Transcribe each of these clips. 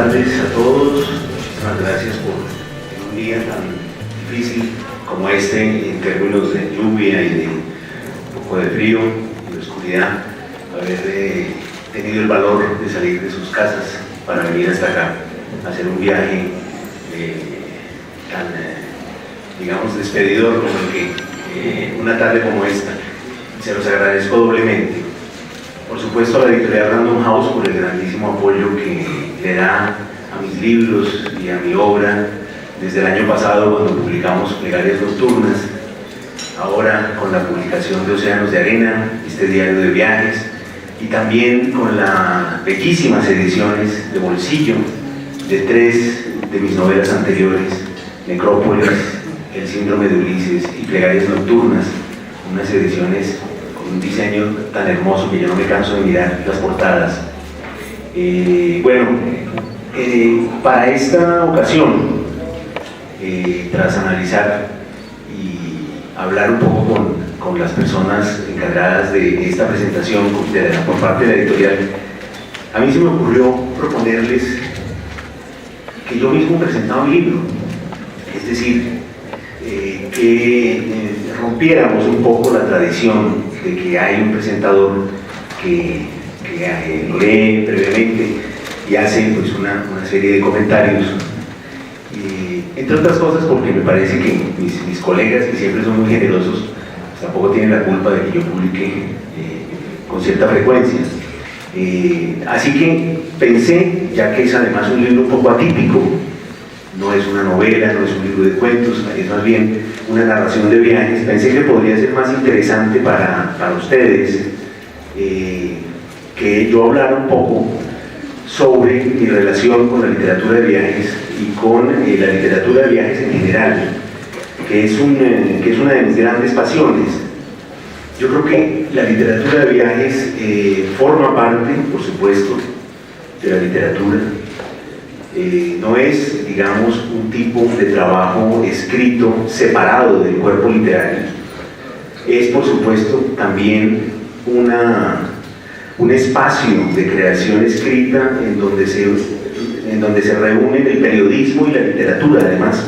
tardes a todos. Muchísimas gracias por un día tan difícil como este, en términos de lluvia y de un poco de frío y de oscuridad, haber tenido el valor de salir de sus casas para venir hasta acá, a hacer un viaje tan, digamos, despedidor como el que una tarde como esta. Se los agradezco doblemente. Por supuesto, a la editorial Random House por el grandísimo apoyo que le da a mis libros y a mi obra desde el año pasado, cuando publicamos Plegarias Nocturnas, ahora con la publicación de Océanos de Arena, este diario de viajes, y también con las bellísimas ediciones de bolsillo de 3 de mis novelas anteriores, Necrópolis, El síndrome de Ulises y Plegarias Nocturnas, unas ediciones con un diseño tan hermoso que yo no me canso de mirar las portadas. Para esta ocasión, tras analizar y hablar un poco con las personas encargadas de esta presentación por parte de la editorial, a mí se me ocurrió proponerles que yo mismo presentara un libro, es decir, que rompiéramos un poco la tradición de que hay un presentador que lee brevemente y hace pues, una serie de comentarios, entre otras cosas porque me parece que mis colegas, que siempre son muy generosos, pues, tampoco tienen la culpa de que yo publique con cierta frecuencia. Así que pensé, ya que es además un libro un poco atípico, no es una novela, no es un libro de cuentos, es más bien una narración de viajes, pensé que podría ser más interesante para ustedes que yo hablara un poco sobre mi relación con la literatura de viajes y con la literatura de viajes en general, que es una de mis grandes pasiones. Yo creo que la literatura de viajes forma parte, por supuesto, de la literatura. No es, digamos, un tipo de trabajo escrito separado del cuerpo literario. Es, por supuesto, también un espacio de creación escrita en donde se reúnen el periodismo y la literatura. Además,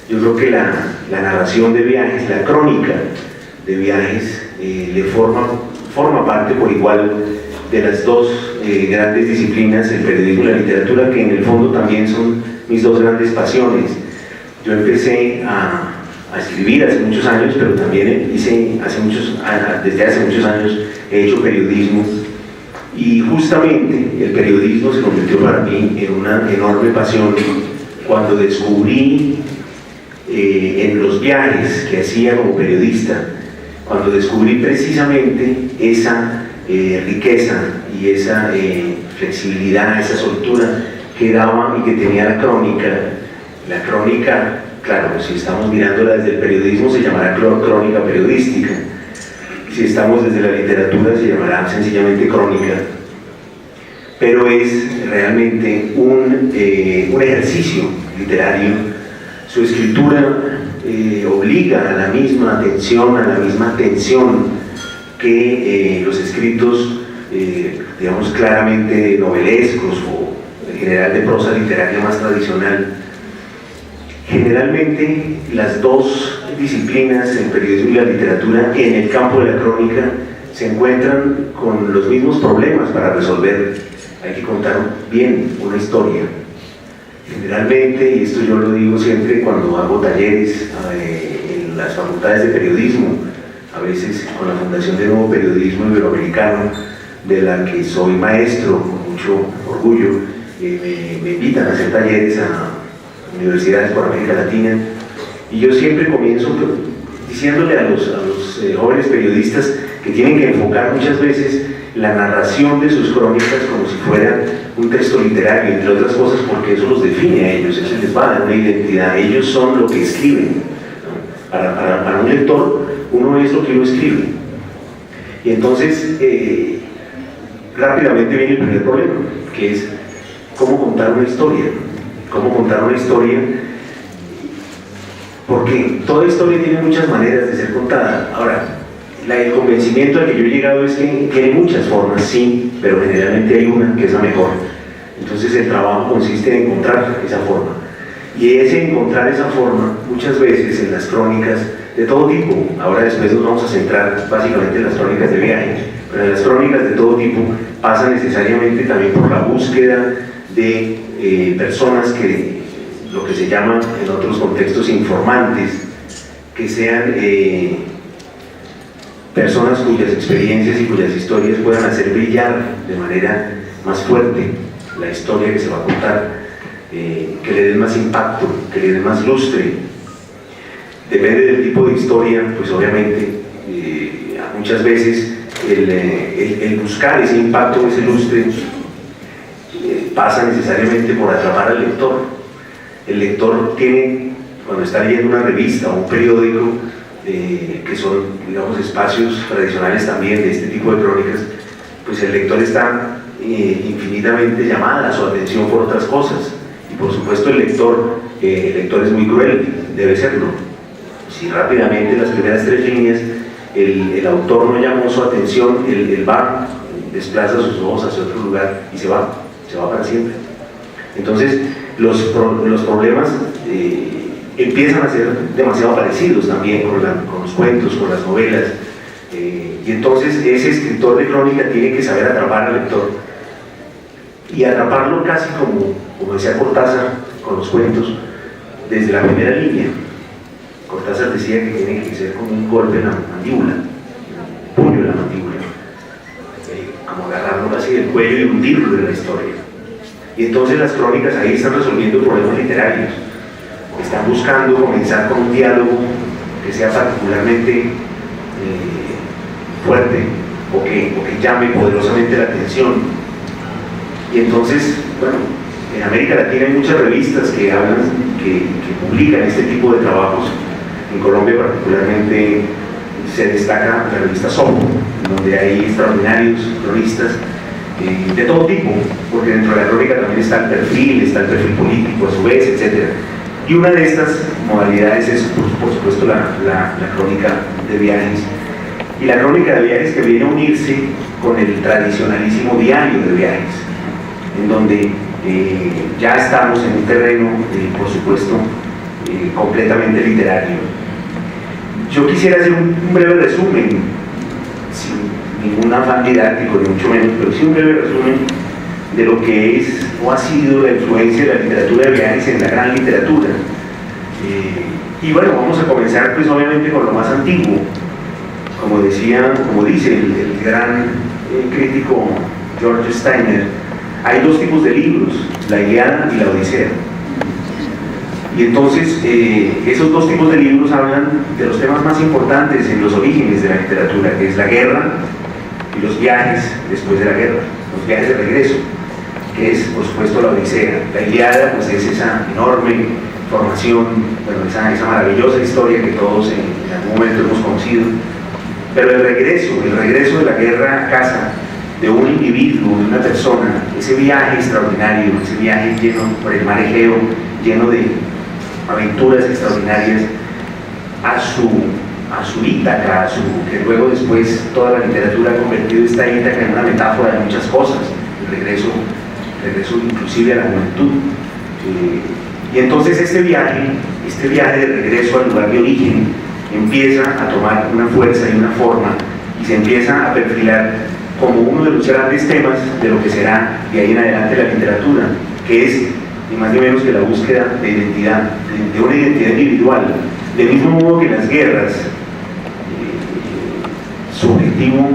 yo creo que la narración de viajes, la crónica de viajes, le forma parte por igual de las dos grandes disciplinas, el periodismo y la literatura, que en el fondo también son mis dos grandes pasiones. Yo empecé a escribir hace muchos años, pero también desde hace muchos años he hecho periodismo, y justamente el periodismo se convirtió para mí en una enorme pasión cuando descubrí en los viajes que hacía como periodista, cuando descubrí precisamente esa riqueza y esa flexibilidad, esa soltura que daba y que tenía la crónica. La crónica, claro, si estamos mirándola desde el periodismo se llamará crónica periodística, si estamos desde la literatura se llamará sencillamente crónica, pero es realmente un ejercicio literario. Su escritura obliga a la misma atención, a la misma atención que los escritos, digamos, claramente novelescos o en general de prosa literaria más tradicional. Generalmente las dos disciplinas, el periodismo y la literatura, en el campo de la crónica, se encuentran con los mismos problemas para resolver. Hay que contar bien una historia. Generalmente, y esto yo lo digo siempre cuando hago talleres en las facultades de periodismo, a veces con la Fundación de Nuevo Periodismo Iberoamericano, de la que soy maestro con mucho orgullo, me invitan a hacer talleres a universidades por América Latina, y yo siempre comienzo diciéndole a los jóvenes periodistas que tienen que enfocar muchas veces la narración de sus crónicas como si fuera un texto literario, entre otras cosas porque eso los define a ellos, eso les va a dar una identidad, ellos son lo que escriben, ¿no? Para un lector, uno es lo que uno escribe. Y entonces, rápidamente viene el primer problema, que es cómo contar una historia. Cómo contar una historia, porque toda historia tiene muchas maneras de ser contada. Ahora, el convencimiento al que yo he llegado es que tiene muchas formas, sí, pero generalmente hay una que es la mejor. Entonces el trabajo consiste en encontrar esa forma. Y ese encontrar esa forma, muchas veces en las crónicas de todo tipo, ahora después nos vamos a centrar básicamente en las crónicas de viaje, pero en las crónicas de todo tipo pasa necesariamente también por la búsqueda de personas que, lo que se llaman en otros contextos informantes, que sean personas cuyas experiencias y cuyas historias puedan hacer brillar de manera más fuerte la historia que se va a contar, que le den más impacto, que le den más lustre. Depende del tipo de historia, pues obviamente muchas veces el buscar ese impacto, ese lustre, pasa necesariamente por atrapar al lector. El lector tiene, cuando está leyendo una revista o un periódico, que son, digamos, espacios tradicionales también de este tipo de crónicas, pues el lector está infinitamente llamada a su atención por otras cosas. Y por supuesto el lector es muy cruel, debe serlo. Si rápidamente las primeras 3 líneas el autor no llamó su atención, él va, desplaza sus ojos hacia otro lugar y se va para siempre. Entonces los problemas empiezan a ser demasiado parecidos también con los cuentos, con las novelas, y entonces ese escritor de crónica tiene que saber atrapar al lector y atraparlo casi como decía Cortázar con los cuentos, desde la primera línea. Cortázar decía que tiene que ser como un golpe en la mandíbula, un puño en la mandíbula, como agarrarlo así del cuello y hundirlo en la historia. Y entonces las crónicas ahí están resolviendo problemas literarios, están buscando comenzar con un diálogo que sea particularmente fuerte o que llame poderosamente la atención. Y entonces, bueno, en América Latina hay muchas revistas que publican este tipo de trabajos. En Colombia particularmente se destaca la revista Sopo, donde hay extraordinarios cronistas de todo tipo, porque dentro de la crónica también está el perfil político a su vez, etc. Y una de estas modalidades es, por supuesto, la crónica de viajes. Y la crónica de viajes que viene a unirse con el tradicionalísimo diario de viajes, en donde ya estamos en un terreno, por supuesto, completamente literario. Yo quisiera hacer un breve resumen, sin ningún afán didáctico, ni mucho menos, pero sí un breve resumen de lo que es o ha sido la influencia de la literatura de viajes en la gran literatura. Y bueno, vamos a comenzar pues obviamente con lo más antiguo. Como dice el gran crítico George Steiner, hay 2 tipos de libros, la Ilíada y la Odisea. Y entonces esos 2 tipos de libros hablan de los temas más importantes en los orígenes de la literatura, que es la guerra y los viajes después de la guerra, los viajes de regreso, que es por supuesto la Odisea. La Ilíada pues es esa enorme formación, bueno, esa maravillosa historia que todos en algún momento hemos conocido, pero el regreso de la guerra a casa de un individuo, de una persona, ese viaje extraordinario, ese viaje lleno por el mar Egeo, lleno de aventuras extraordinarias a su Ítaca, que luego después toda la literatura ha convertido esta Ítaca en una metáfora de muchas cosas, el regreso inclusive a la juventud. Y entonces este viaje de regreso al lugar de origen empieza a tomar una fuerza y una forma y se empieza a perfilar como uno de los grandes temas de lo que será de ahí en adelante la literatura, que es ni más ni menos que la búsqueda de identidad, de una identidad individual. Del mismo modo que las guerras, su objetivo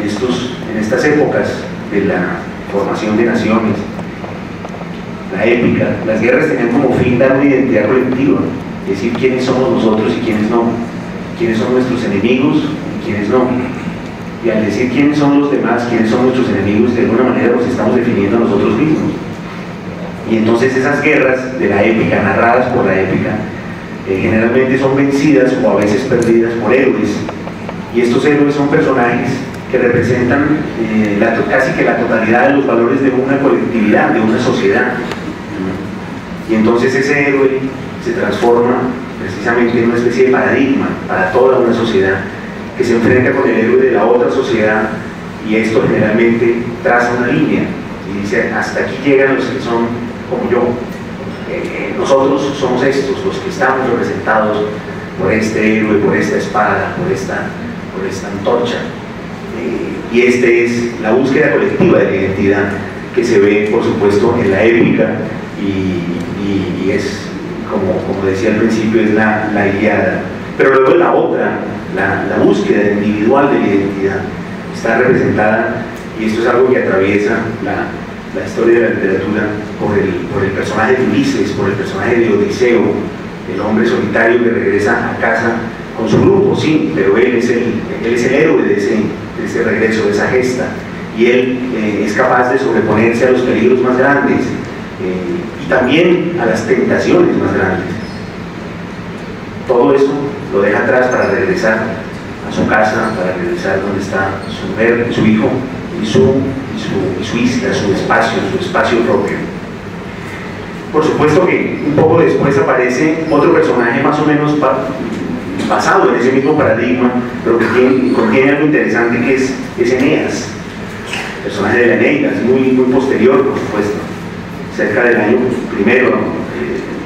en estas épocas de la formación de naciones, la épica, las guerras tenían como fin dar una identidad colectiva, es decir, quiénes somos nosotros y quiénes no, quiénes son nuestros enemigos y quiénes no. Y al decir quiénes son los demás, quiénes son nuestros enemigos, de alguna manera nos estamos definiendo a nosotros mismos. Y entonces esas guerras de la épica, narradas por la épica, generalmente son vencidas o a veces perdidas por héroes. Y estos héroes son personajes que representan casi que la totalidad de los valores de una colectividad, de una sociedad. Y entonces ese héroe se transforma precisamente en una especie de paradigma para toda una sociedad que se enfrenta con el héroe de la otra sociedad, y esto generalmente traza una línea y dice, hasta aquí llegan los que son como yo. Nosotros somos estos, los que estamos representados por este héroe, por esta espada, por esta antorcha. Y esta es la búsqueda colectiva de la identidad que se ve, por supuesto, en la épica y es, como decía al principio, es la Ilíada. Pero luego la otra, la búsqueda individual de la identidad, está representada, y esto es algo que atraviesa la historia de la literatura, por el personaje de Ulises, por el personaje de Odiseo, el hombre solitario que regresa a casa con su grupo, sí, pero él es el héroe de ese regreso, de esa gesta, y él es capaz de sobreponerse a los peligros más grandes y también a las tentaciones más grandes. Todo eso lo deja atrás para regresar a su casa, para regresar donde está su mujer, su hijo y su isla, su espacio propio. Por supuesto que un poco después aparece otro personaje más o menos basado en ese mismo paradigma, pero que contiene algo interesante, que es Eneas. El personaje de la Eneida es muy posterior, por supuesto, cerca del año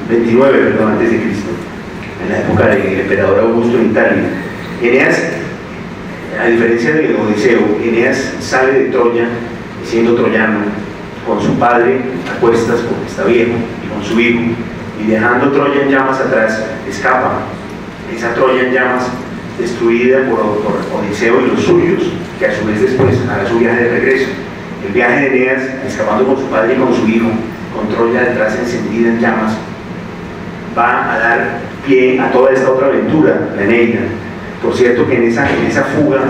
29, antes de Cristo, en la época del emperador Augusto en Italia. Eneas, a diferencia de Odiseo, Eneas sale de Troya siendo troyano, con su padre a cuestas porque está viejo, y con su hijo, y dejando Troya en llamas atrás, escapa. Esa Troya en llamas destruida por Odiseo y los suyos, que a su vez después hará su viaje de regreso. El viaje de Eneas, escapando con su padre y con su hijo, con Troya detrás encendida en llamas, va a dar pie a toda esta otra aventura, la Eneida. Por cierto que en esa fuga,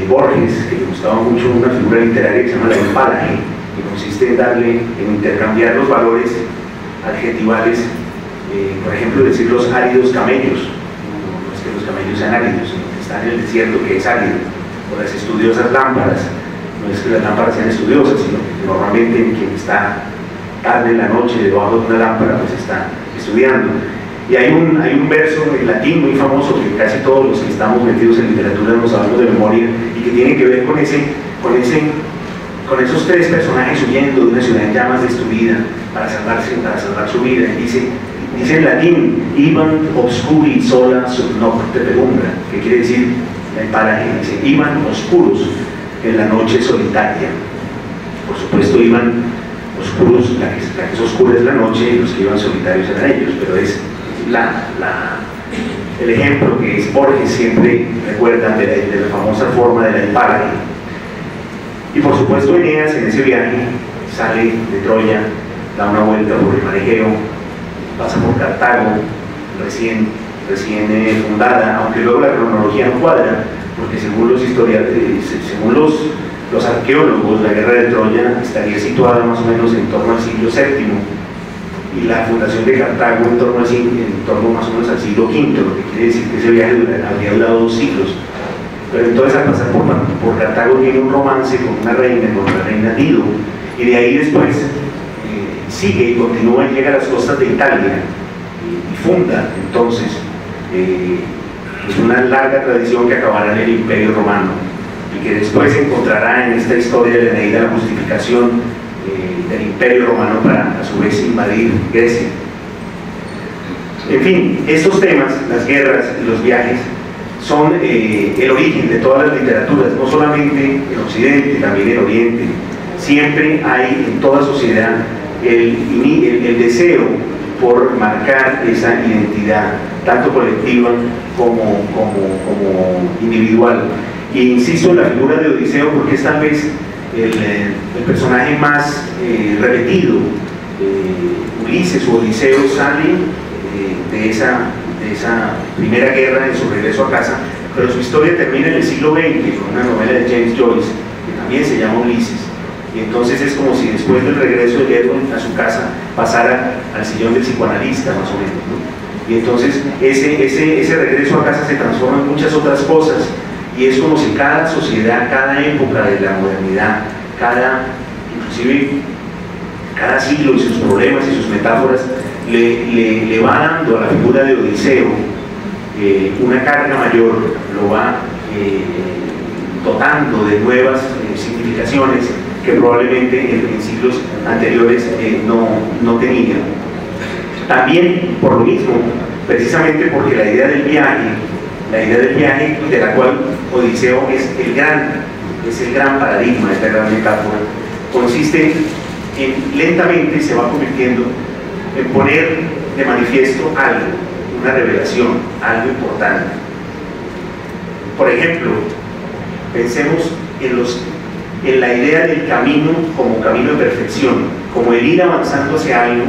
Borges, que le gustaba mucho una figura literaria que se llama la empalaje, que consiste en intercambiar los valores adjetivales, por ejemplo, decir los áridos camellos, no es que los camellos sean áridos, sino que están en el desierto, que es árido, o las estudiosas lámparas, no es que las lámparas sean estudiosas, sino que normalmente quien está tarde en la noche debajo de una lámpara pues está estudiando. Y hay un verso en latín muy famoso que casi todos los que estamos metidos en literatura nos sabemos de memoria, y que tiene que ver con esos tres personajes huyendo de una ciudad en llamas destruida para salvar su vida. Y dice en latín, iban obscuri sola sub nocte penumbra, que quiere decir, en paraje, dice, iban oscuros en la noche solitaria. Por supuesto, iban oscuros, la que es oscura es la noche, y los que iban solitarios eran ellos, pero es el ejemplo que Borges siempre recuerda de la famosa forma de la empalaje. Y por supuesto Eneas en ese viaje sale de Troya, da una vuelta por el mar Egeo, pasa por Cartago, recién fundada, aunque luego la cronología no cuadra, porque según los historiadores, según los arqueólogos, la guerra de Troya estaría situada más o menos en torno al siglo VII, y la fundación de Cartago en torno más o menos al siglo V, lo que quiere decir que ese viaje habría durado 2 siglos. Pero entonces al pasar por Cartago tiene un romance con una reina, Dido, y de ahí después sigue y continúa y llega a las costas de Italia y funda entonces es una larga tradición que acabará en el Imperio Romano, y que después encontrará en esta historia de la Eneida la justificación del Imperio Romano para a su vez invadir Grecia. En fin, estos temas, las guerras y los viajes, son el origen de todas las literaturas, no solamente en Occidente, también en Oriente. Siempre hay en toda sociedad el deseo por marcar esa identidad, tanto colectiva como individual. E insisto en la figura de Odiseo porque es tal vez el personaje más repetido. Ulises o Odiseo sale de esa primera guerra en su regreso a casa, pero su historia termina en el siglo XX con una novela de James Joyce que también se llama Ulises, y entonces es como si después del regreso de Edwin a su casa pasara al sillón del psicoanalista más o menos, ¿no? Y entonces ese regreso a casa se transforma en muchas otras cosas, y es como si cada sociedad, cada época de la modernidad, inclusive cada siglo y sus problemas y sus metáforas le va dando a la figura de Odiseo una carga mayor, lo va dotando de nuevas significaciones, que probablemente en siglos anteriores no tenía. También por lo mismo, precisamente porque la idea del viaje de la cual Odiseo es el gran paradigma, es la gran metáfora, consiste en lentamente se va convirtiendo en poner de manifiesto algo, una revelación, algo importante. Por ejemplo, pensemos en la idea del camino como camino de perfección, como el ir avanzando hacia algo,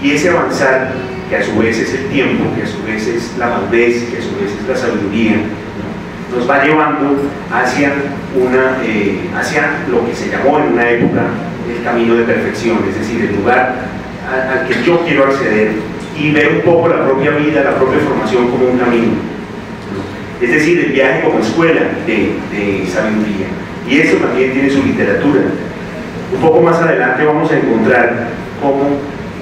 y ese avanzar, que a su vez es el tiempo, que a su vez es la madurez, que a su vez es la sabiduría, nos va llevando hacia lo que se llamó en una época el camino de perfección, es decir, el lugar al que yo quiero acceder y ver un poco la propia vida, la propia formación como un camino. Es decir, el viaje como escuela de sabiduría. Y eso también tiene su literatura. Un poco más adelante vamos a encontrar cómo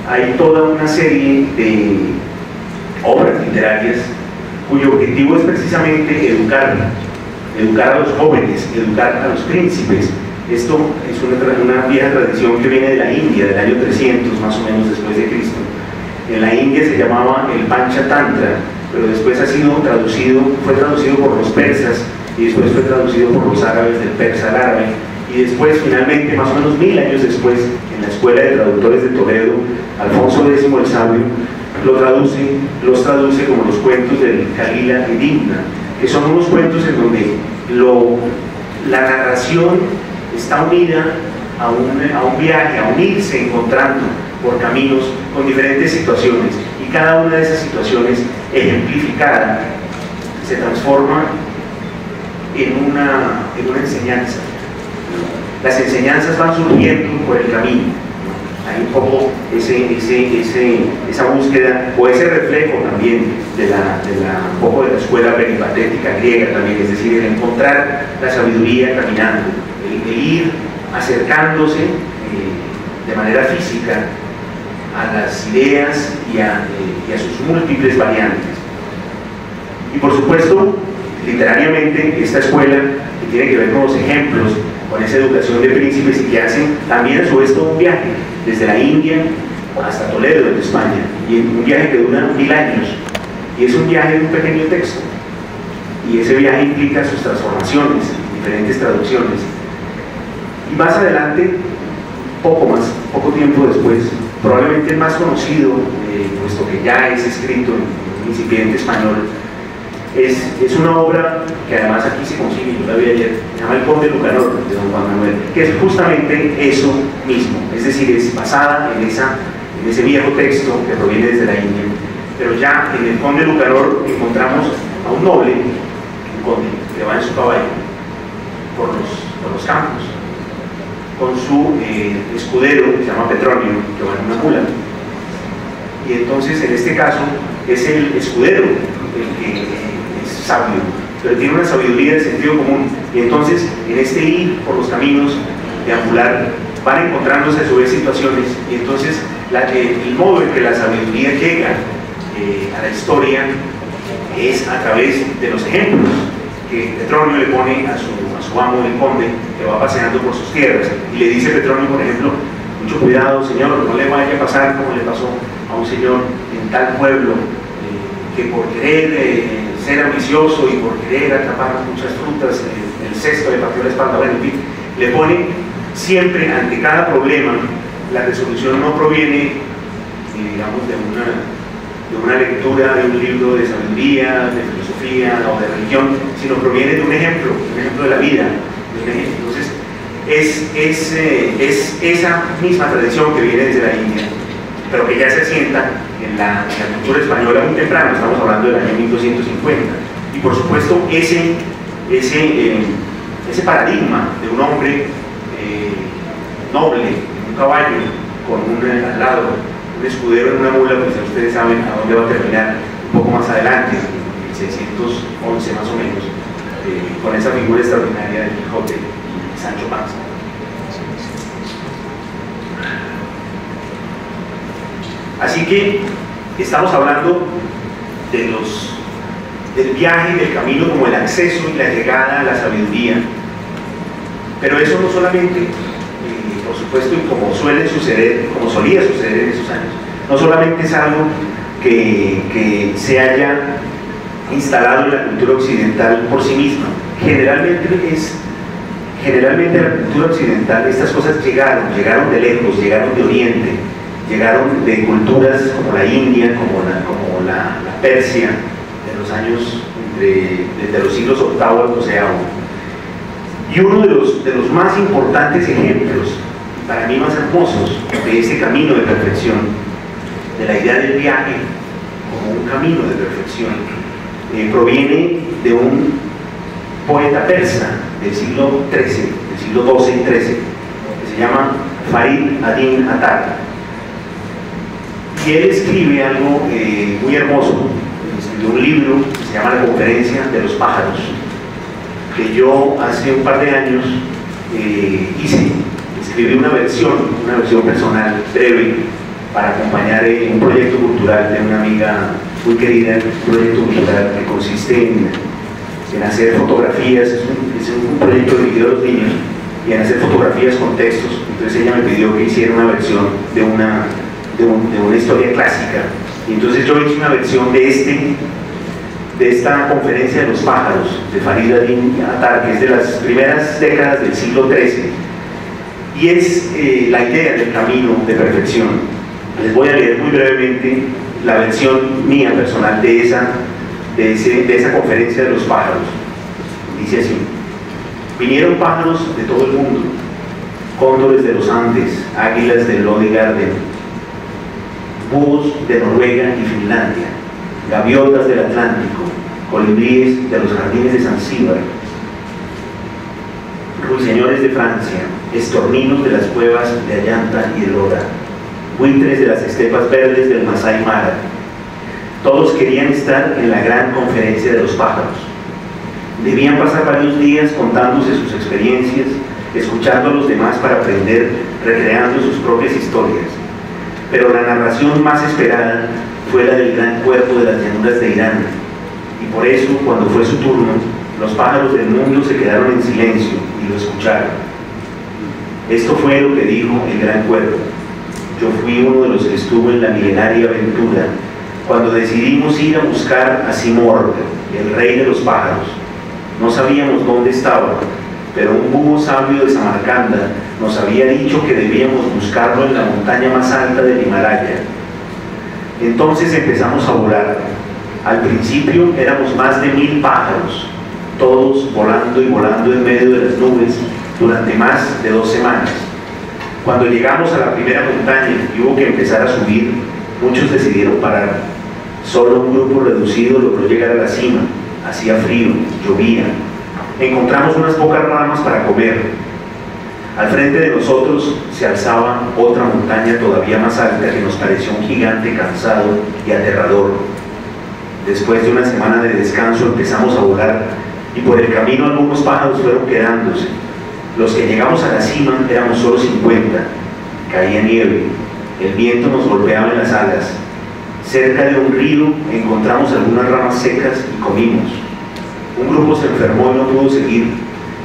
hay toda una serie de obras literarias cuyo objetivo es precisamente educar a los jóvenes, educar a los príncipes. Esto es una vieja tradición que viene de la India, del año 300 más o menos después de Cristo. En la India se llamaba el Panchatantra, pero después fue traducido por los persas y después fue traducido por los árabes del persa al árabe, y después finalmente, más o menos 1000 años después, en la Escuela de Traductores de Toledo, Alfonso X el Sabio los traduce como los cuentos del Kalila y Dimna, que son unos cuentos en donde la narración está unida a un viaje, a unirse encontrando por caminos con diferentes situaciones, y cada una de esas situaciones ejemplificada se transforma en una enseñanza. Las enseñanzas van surgiendo por el camino. Hay un poco esa búsqueda o ese reflejo también un poco de la escuela peripatética griega también, es decir, el encontrar la sabiduría caminando, el ir acercándose de manera física a las ideas y a sus múltiples variantes. Y por supuesto, literariamente, esta escuela que tiene que ver con los ejemplos, con esa educación de príncipes, y que hacen también a su vez todo un viaje, desde la India hasta Toledo, en España, y un viaje que dura 1000 años, y es un viaje de un pequeño texto, y ese viaje implica sus transformaciones, diferentes traducciones. Y más adelante, poco tiempo después, probablemente el más conocido, puesto que ya es escrito en un incipiente español, es una obra que además aquí se consigue, yo la vi ayer, se llama El Conde Lucanor, de don Juan Manuel, que es justamente eso mismo, es decir, es basada en ese viejo texto que proviene desde la India, pero ya en El Conde Lucanor encontramos a un noble, un conde, que va en su caballo por los campos, con su escudero, que se llama Petronio, que va en una mula. Y entonces, en este caso, es el escudero el que es sabio, pero tiene una sabiduría de sentido común. Y entonces, en este ir por los caminos, deambular, van encontrándose a su vez situaciones. Y entonces, el modo en que la sabiduría llega a la historia es a través de los ejemplos que Petronio le pone a su amo, el conde, que va paseando por sus tierras, y le dice Petronio, por ejemplo: mucho cuidado, señor, no le vaya a pasar como le pasó a un señor en tal pueblo, que por querer ser ambicioso y por querer atrapar muchas frutas, el cesto le partió la espalda. Bueno, en fin, le pone siempre ante cada problema, la resolución no proviene, digamos, de una lectura de un libro de sabiduría, de filosofía o de religión, sino proviene de un ejemplo de la vida. Entonces, es esa misma tradición que viene desde la India, pero que ya se asienta en la cultura española muy temprano, estamos hablando del año 1250. Y por supuesto, ese paradigma de un hombre noble, un caballo, con al lado un escudero en una mula, pues ya ustedes saben a dónde va a terminar un poco más adelante, en 1611 más o menos, con esa figura extraordinaria del Quijote y Sancho Panza. Así que estamos hablando del viaje, del camino, como el acceso y la llegada a la sabiduría. Pero eso no solamente por supuesto, y como suele suceder, como solía suceder en esos años, no solamente es algo que se haya instalado en la cultura occidental por sí misma. Generalmente a la cultura occidental estas cosas llegaron de lejos, llegaron de Oriente, llegaron de culturas como la India, como la Persia, de los años desde los siglos VIII al XII. Y uno de los más importantes ejemplos, para mí más hermosos, de ese camino de perfección, de la idea del viaje como un camino de perfección, proviene de un poeta persa del siglo XIII, del siglo XII y XIII, que se llama Farid ad-Din Attar. Y él escribe algo muy hermoso. Escribió un libro que se llama La Conferencia de los Pájaros, que yo hace un par de años escribí una versión personal breve para acompañar un proyecto cultural de una amiga muy querida, un proyecto cultural que consiste en hacer fotografías, es un proyecto dirigido a los niños, y en hacer fotografías con textos. Entonces ella me pidió que hiciera una versión de una historia clásica, y entonces yo hice una versión de esta Conferencia de los Pájaros de Farid ad-Din Attar, que es de las primeras décadas del siglo XIII, y es la idea del camino de perfección. Les voy a leer muy brevemente la versión mía personal de esa Conferencia de los Pájaros. Dice así: vinieron pájaros de todo el mundo, cóndores de los Andes, águilas del Lodi Garden, búhos de Noruega y Finlandia, gaviotas del Atlántico, colibríes de los jardines de Zanzíbar, ruiseñores de Francia, estorninos de las cuevas de Ayanta y Ellora, buitres de las estepas verdes del Masai Mara. Todos querían estar en la gran conferencia de los pájaros. Debían pasar varios días contándose sus experiencias, escuchando a los demás para aprender, recreando sus propias historias. Pero la narración más esperada fue la del gran cuervo de las llanuras de Irán, y por eso, cuando fue su turno, los pájaros del mundo se quedaron en silencio y lo escucharon. Esto fue lo que dijo el gran cuervo: yo fui uno de los que estuvo en la milenaria aventura, cuando decidimos ir a buscar a Simorg, el rey de los pájaros. No sabíamos dónde estaba, pero un búho sabio de Samarcanda nos había dicho que debíamos buscarlo en la montaña más alta del Himalaya. Entonces empezamos a volar. Al principio éramos más de 1000 pájaros, todos volando y volando en medio de las nubes durante más de 2 semanas. Cuando llegamos a la primera montaña y hubo que empezar a subir, muchos decidieron parar. Solo un grupo reducido logró llegar a la cima. Hacía frío, llovía. Encontramos unas pocas ramas para comer. Al frente de nosotros se alzaba otra montaña todavía más alta que nos pareció un gigante cansado y aterrador. Después de una semana de descanso empezamos a volar, y por el camino algunos pájaros fueron quedándose. Los que llegamos a la cima éramos solo 50. Caía nieve, el viento nos golpeaba en las alas. Cerca de un río encontramos algunas ramas secas y comimos. Un grupo se enfermó y no pudo seguir.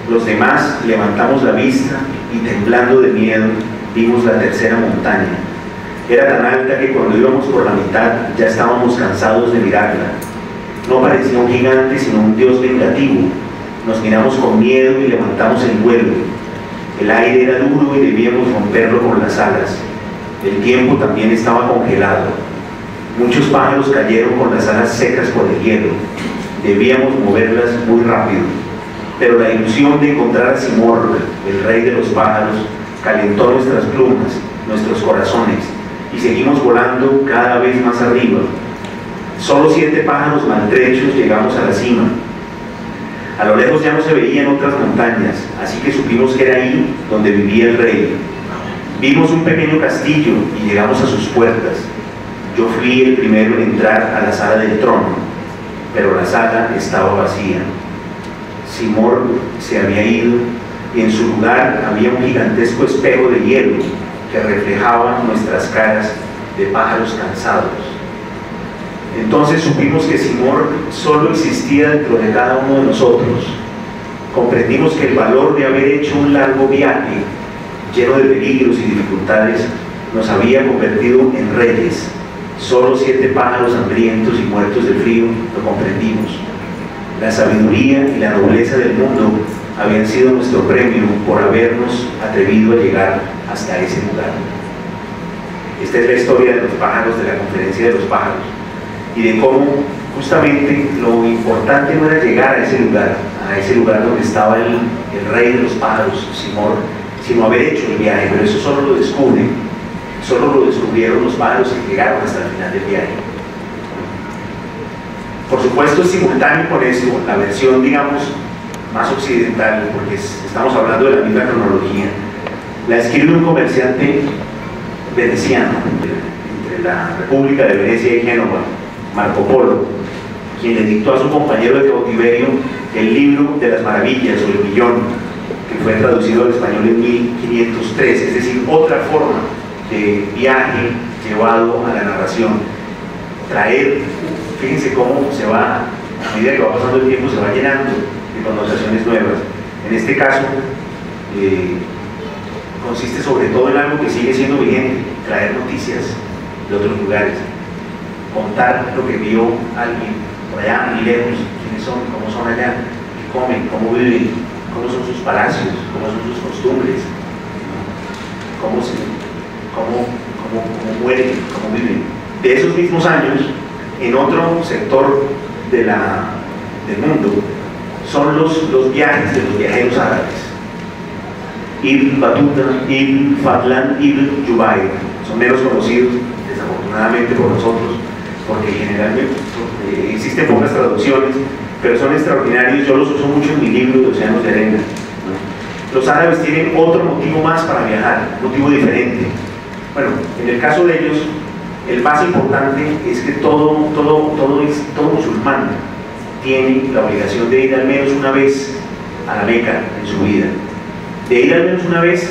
Los demás levantamos la vista y, temblando de miedo, vimos la tercera montaña. Era tan alta que cuando íbamos por la mitad ya estábamos cansados de mirarla. No parecía un gigante sino un dios vengativo. Nos miramos con miedo y levantamos el vuelo. El aire era duro y debíamos romperlo con las alas. El tiempo también estaba congelado. Muchos pájaros cayeron con las alas secas por el hielo. Debíamos moverlas muy rápido. Pero la ilusión de encontrar a Simorg, el rey de los pájaros, calentó nuestras plumas, nuestros corazones, y seguimos volando cada vez más arriba. Solo 7 pájaros maltrechos llegamos a la cima. A lo lejos ya no se veían otras montañas, así que supimos que era ahí donde vivía el rey. Vimos un pequeño castillo y llegamos a sus puertas. Yo fui el primero en entrar a la sala del trono, pero la sala estaba vacía. Simorg se había ido y en su lugar había un gigantesco espejo de hielo que reflejaba nuestras caras de pájaros cansados. Entonces supimos que Simorg solo existía dentro de cada uno de nosotros. Comprendimos que el valor de haber hecho un largo viaje lleno de peligros y dificultades, nos había convertido en reyes. Solo 7 pájaros hambrientos y muertos de frío lo comprendimos. La sabiduría y la nobleza del mundo habían sido nuestro premio por habernos atrevido a llegar hasta ese lugar. Esta es la historia de los pájaros, de la conferencia de los pájaros, y de cómo justamente lo importante no era llegar a ese lugar donde estaba el rey de los pájaros, sino haber hecho el viaje, pero eso solo lo descubrieron los pájaros que llegaron hasta el final del viaje. Por supuesto, es simultáneo con esto, la versión, digamos, más occidental, porque estamos hablando de la misma cronología. La escribe un comerciante veneciano, entre la República de Venecia y Génova, Marco Polo, quien le dictó a su compañero de cautiverio el libro de las maravillas o el millón, que fue traducido al español en 1503, es decir, otra forma de viaje llevado a la narración. Fíjense cómo se va, a medida que va pasando el tiempo, se va llenando de connotaciones nuevas. En este caso, consiste sobre todo en algo que sigue siendo vigente: traer noticias de otros lugares, contar lo que vio alguien por allá, muy lejos, quiénes son, cómo son allá, qué comen, cómo viven, cómo son sus palacios, cómo son sus costumbres, cómo mueren, cómo viven. De esos mismos años, en otro sector del mundo, son los viajes de los viajeros árabes. Ibn Battuta, Ibn Fadlan, Ibn Jubayr, son menos conocidos desafortunadamente por nosotros, porque generalmente existen pocas traducciones, pero son extraordinarios. Yo los uso mucho en mi libro de Océanos de Arena, ¿no? Los árabes tienen otro motivo más para viajar, un motivo diferente. Bueno, en el caso de ellos, el más importante es que todo musulmán tiene la obligación de ir al menos una vez a la Meca en su vida. De ir al menos una vez,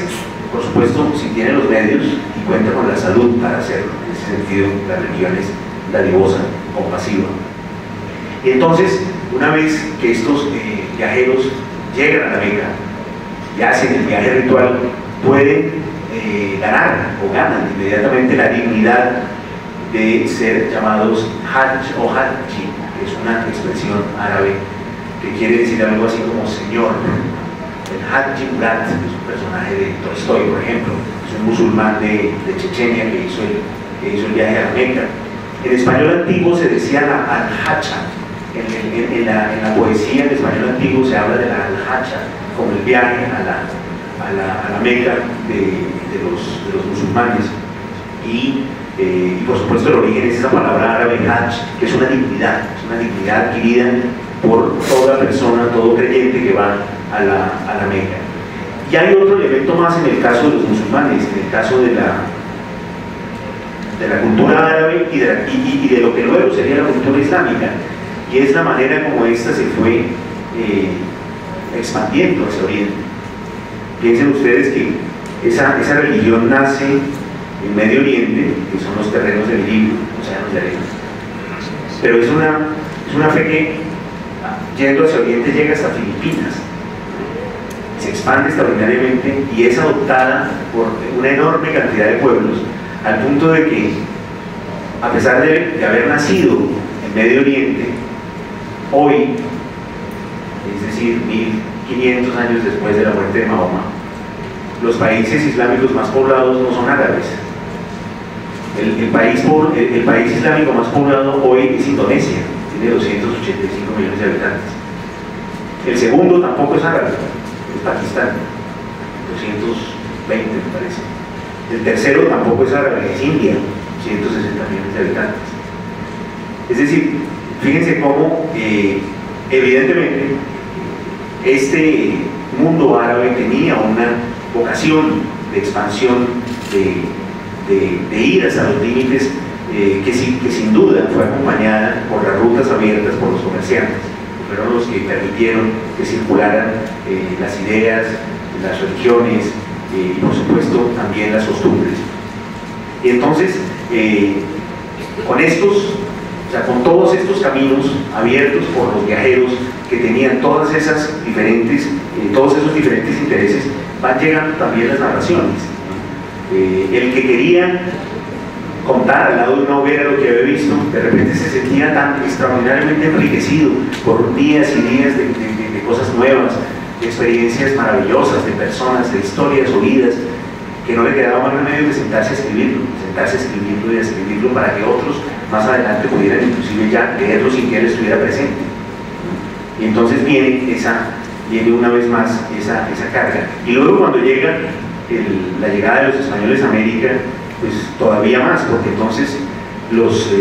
por supuesto, si tiene los medios y cuenta con la salud para hacerlo. En ese sentido, la religión es dadivosa, compasiva. Y entonces, una vez que estos viajeros llegan a la Meca y hacen el viaje ritual, pueden ganan inmediatamente la dignidad de ser llamados Hajj o Hajji, que es una expresión árabe que quiere decir algo así como señor. El Hajji Murat es un personaje de Tolstoy, por ejemplo, es un musulmán de Chechenia que hizo el viaje a la Meca. En español antiguo se decía la al-Hacha. En la poesía en español antiguo se habla de la al-Hacha como el viaje a la Meca de los musulmanes. Y por supuesto el origen es esa palabra árabe hajj, que es una dignidad adquirida por toda persona, todo creyente que va a la Meca. Y hay otro elemento más en el caso de los musulmanes, en el caso de la cultura árabe y de lo que luego sería la cultura islámica, y es la manera como esta se fue expandiendo hacia Oriente. Piensen ustedes que esa religión nace en Medio Oriente, que son los terrenos del libro, Océanos de Arena, pero es una fe que, yendo hacia Oriente, llega hasta Filipinas, se expande extraordinariamente y es adoptada por una enorme cantidad de pueblos, al punto de que, a pesar de haber nacido en Medio Oriente, hoy, es decir, 1500 años después de la muerte de Mahoma, los países islámicos más poblados no son árabes. El país islámico más poblado hoy es Indonesia, tiene 285 millones de habitantes. El segundo tampoco es árabe, es Pakistán, 220 me parece. El tercero tampoco es árabe, es India, 160 millones de habitantes. Es decir, fíjense cómo evidentemente este mundo árabe tenía una vocación de expansión, de ir hasta los límites, que sin duda fue acompañada por las rutas abiertas por los comerciantes, que fueron los que permitieron que circularan las ideas, las religiones y por supuesto también las costumbres. Y entonces, con todos estos caminos abiertos por los viajeros que tenían todos esos diferentes intereses, van llegando también las narraciones. El que quería contar al lado de una hoguera lo que había visto, de repente se sentía tan extraordinariamente enriquecido por días y días de cosas nuevas, de experiencias maravillosas, de personas, de historias oídas, que no le quedaba más remedio que sentarse a escribirlo y a escribirlo para que otros más adelante pudieran inclusive ya leerlo sin que él estuviera presente. Y entonces viene una vez más esa carga. Y luego cuando llega la llegada de los españoles a América, pues todavía más, porque entonces los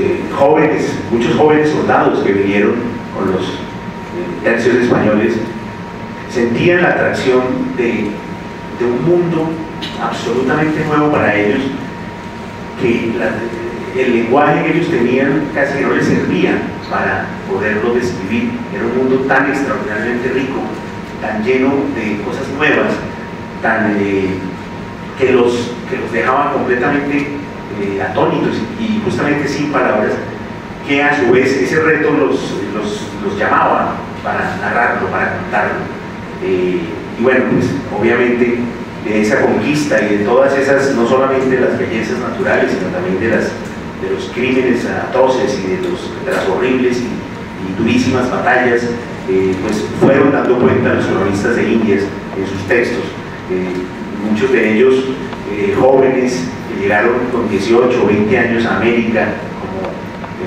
muchos jóvenes soldados que vinieron con los tercios españoles, sentían la atracción de un mundo absolutamente nuevo para ellos, que el lenguaje que ellos tenían casi no les servía para poderlo describir. Era un mundo tan extraordinariamente rico, tan lleno de cosas nuevas, que los dejaban completamente atónitos y justamente sin palabras, que a su vez ese reto los llamaba para narrarlo, para contarlo. Y bueno, pues obviamente de esa conquista y de todas esas, no solamente las bellezas naturales, sino también de los crímenes atroces y de las horribles y durísimas batallas, pues fueron dando cuenta los cronistas de Indias en sus textos. Muchos de ellos jóvenes que llegaron con 18 o 20 años a América, como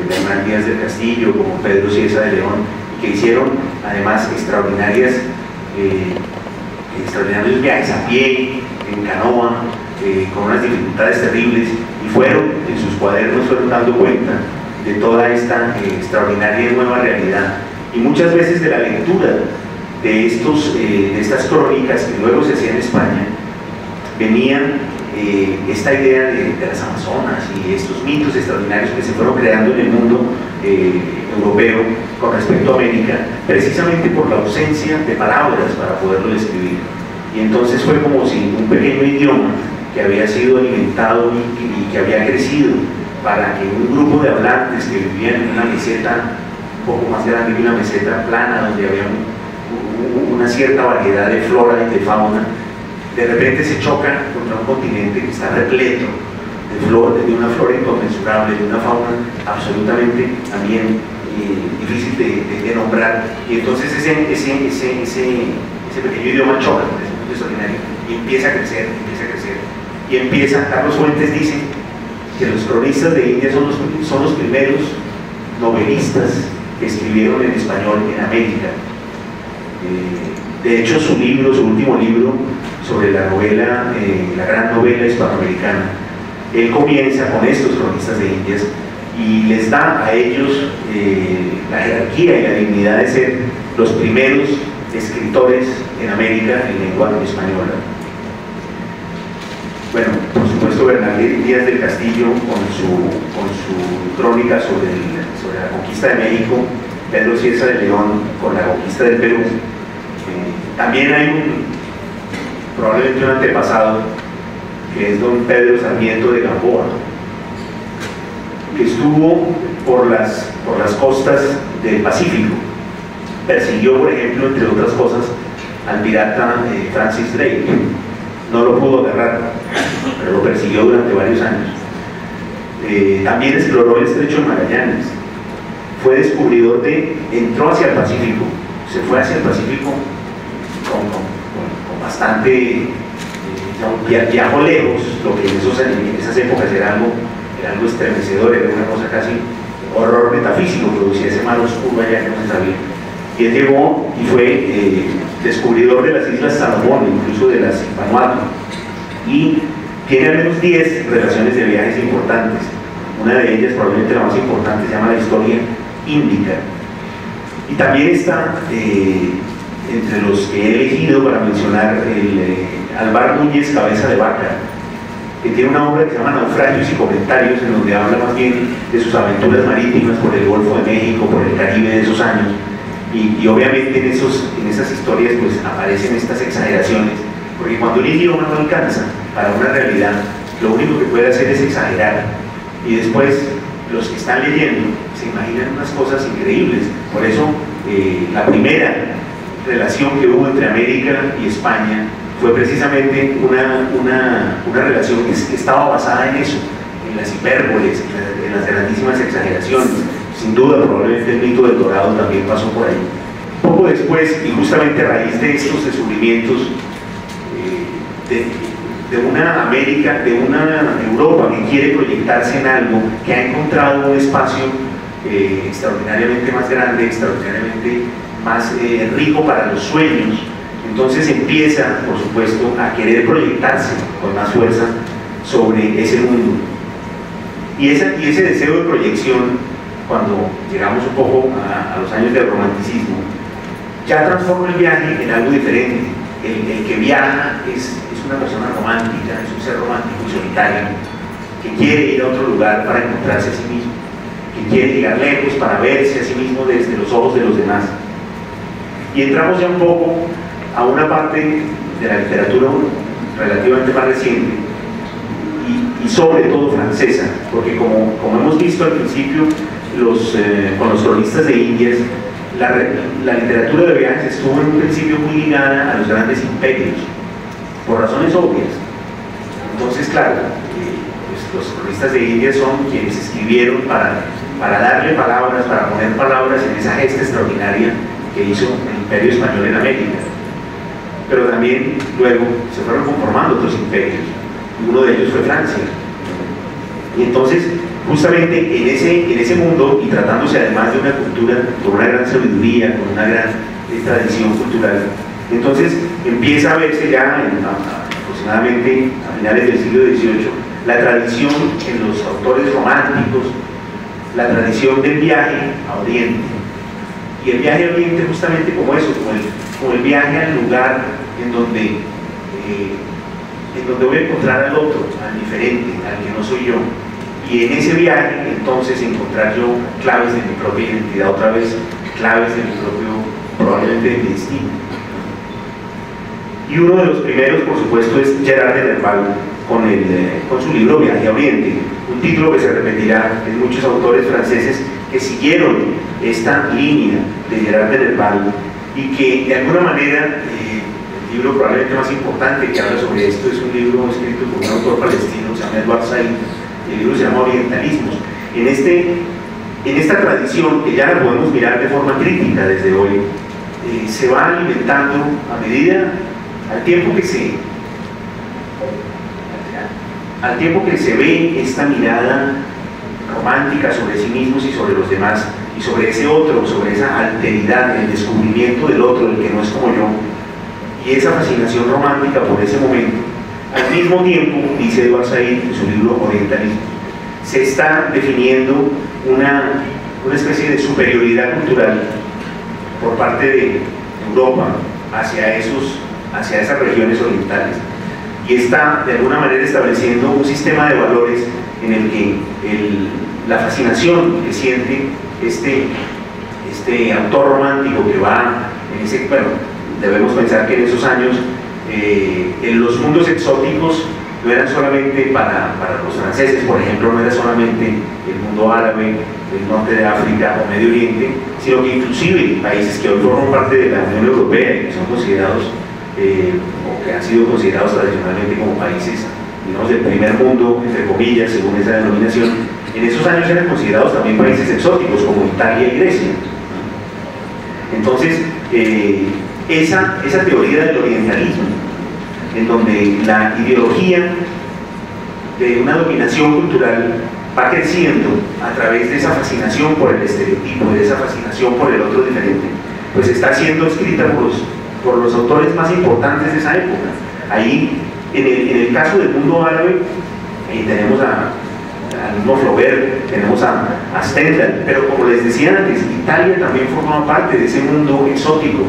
Bernal Díaz del Castillo, como Pedro Cieza de León, y que hicieron además extraordinarios viajes a pie, en canoa, con unas dificultades terribles, y en sus cuadernos fueron dando cuenta de toda esta extraordinaria y nueva realidad. Y muchas veces de la lectura de estas crónicas que luego se hacían en España, venían esta idea de las Amazonas y estos mitos extraordinarios que se fueron creando en el mundo europeo con respecto a América, precisamente por la ausencia de palabras para poderlo describir. Y entonces fue como si un pequeño idioma que había sido alimentado y que había crecido para que un grupo de hablantes que vivían en una meseta un poco más grande que una meseta plana, donde había una cierta variedad de flora y de fauna, de repente se chocan contra un continente que está repleto de una flora inconmensurable, de una fauna absolutamente también difícil de nombrar, y entonces ese pequeño idioma choca con ese mundo extraordinario y empieza a crecer, Carlos Fuentes dice que los cronistas de India son los primeros novelistas que escribieron en español en América. De hecho, su último libro sobre la novela, la gran novela hispanoamericana, él comienza con estos cronistas de Indias y les da a ellos la jerarquía y la dignidad de ser los primeros escritores en América en lengua española. Bueno, por supuesto, Bernal Díaz del Castillo con su crónica sobre la conquista de México, Pedro Cieza de León con la conquista del Perú. También hay probablemente un antepasado, que es don Pedro Sarmiento de Gamboa, que estuvo por las costas del Pacífico. Persiguió, por ejemplo, entre otras cosas, al pirata Francis Drake. No lo pudo agarrar, pero lo persiguió durante varios años. También exploró el estrecho de Magallanes. Fue descubridor entró hacia el Pacífico, se fue hacia el Pacífico con bastante, viajó lejos, lo que en esas épocas era algo estremecedor, era una cosa casi horror metafísico, producía ese mar oscuro allá que no se sabía. Y él llegó y fue descubridor de las Islas Salomón, incluso de las Vanuatu, y tiene al menos 10 relaciones de viajes importantes. Una de ellas, probablemente la más importante, se llama la Historia Índica. Y también está entre los que he elegido para mencionar Alvar Núñez Cabeza de Vaca, que tiene una obra que se llama Naufragios y Comentarios, en donde habla más bien de sus aventuras marítimas por el Golfo de México, por el Caribe de esos años. Y obviamente en esas historias pues aparecen estas exageraciones, porque cuando un idioma no alcanza para una realidad, lo único que puede hacer es exagerar, y después los que están leyendo se imaginan unas cosas increíbles. Por eso la primera relación que hubo entre América y España fue precisamente una relación que estaba basada en eso, en las hipérboles, en las grandísimas exageraciones. Sin duda, probablemente el mito del Dorado también pasó por ahí. Poco después, y justamente a raíz de estos descubrimientos, de una América, de una Europa que quiere proyectarse en algo, que ha encontrado un espacio extraordinariamente más grande, extraordinariamente más rico para los sueños, entonces empieza, por supuesto, a querer proyectarse con más fuerza sobre ese mundo. Y ese deseo de proyección, cuando llegamos un poco a los años del romanticismo, ya transforma el viaje en algo diferente. El que viaja es una persona romántica, es un ser romántico y solitario, que quiere ir a otro lugar para encontrarse a sí mismo, que quiere llegar lejos para verse a sí mismo desde los ojos de los demás. Y entramos ya un poco a una parte de la literatura relativamente más reciente y sobre todo francesa, porque como hemos visto al principio con los cronistas de Indias, la literatura de viajes estuvo en un principio muy ligada a los grandes imperios, por razones obvias. Entonces, claro, pues los cronistas de Indias son quienes escribieron para darle palabras, para poner palabras en esa gesta extraordinaria que hizo el Imperio Español en América. Pero también luego se fueron conformando otros imperios, y uno de ellos fue Francia. Y entonces, justamente en ese mundo, y tratándose además de una cultura con una gran sabiduría, con una gran tradición cultural, entonces empieza a verse ya aproximadamente a finales del siglo XVIII la tradición en los autores románticos, la tradición del viaje a Oriente. Y el viaje a Oriente justamente como eso, como el viaje al lugar en donde voy a encontrar al otro, al diferente, al que no soy yo. Y en ese viaje, entonces, encontrar yo claves de mi propia identidad, otra vez, claves de mi propio, probablemente de mi destino. Y uno de los primeros, por supuesto, es Gerard de Nerval, con su libro Viaje a Oriente, un título que se repetirá en muchos autores franceses que siguieron esta línea de Gerard de Nerval y que, de alguna manera, el libro probablemente más importante que habla sobre esto es un libro escrito por un autor palestino, se llama Edward Said. El libro se llama Orientalismos. En esta tradición, que ya la podemos mirar de forma crítica desde hoy, se va alimentando a medida, al tiempo que se ve esta mirada romántica sobre sí mismos y sobre los demás, y sobre ese otro, sobre esa alteridad, el descubrimiento del otro, del que no es como yo, y esa fascinación romántica por ese momento. Al mismo tiempo, dice Edward Said en su libro Orientalismo, se está definiendo una especie de superioridad cultural por parte de Europa hacia esas regiones orientales, y está de alguna manera estableciendo un sistema de valores en el que la fascinación que siente este autor romántico que va en ese, bueno, debemos pensar que en esos años en los mundos exóticos no eran solamente para los franceses, por ejemplo, no era solamente el mundo árabe, el norte de África o Medio Oriente, sino que inclusive países que hoy forman parte de la Unión Europea y que son considerados o que han sido considerados tradicionalmente como países, digamos, del primer mundo, entre comillas, según esa denominación, en esos años eran considerados también países exóticos como Italia y Grecia. Entonces, esa teoría del orientalismo, en donde la ideología de una dominación cultural va creciendo a través de esa fascinación por el estereotipo, de esa fascinación por el otro diferente, pues está siendo escrita por los autores más importantes de esa época. Ahí, en el caso del mundo árabe, tenemos al mismo Flaubert, tenemos a Stendhal, pero como les decía antes, Italia también formaba parte de ese mundo exótico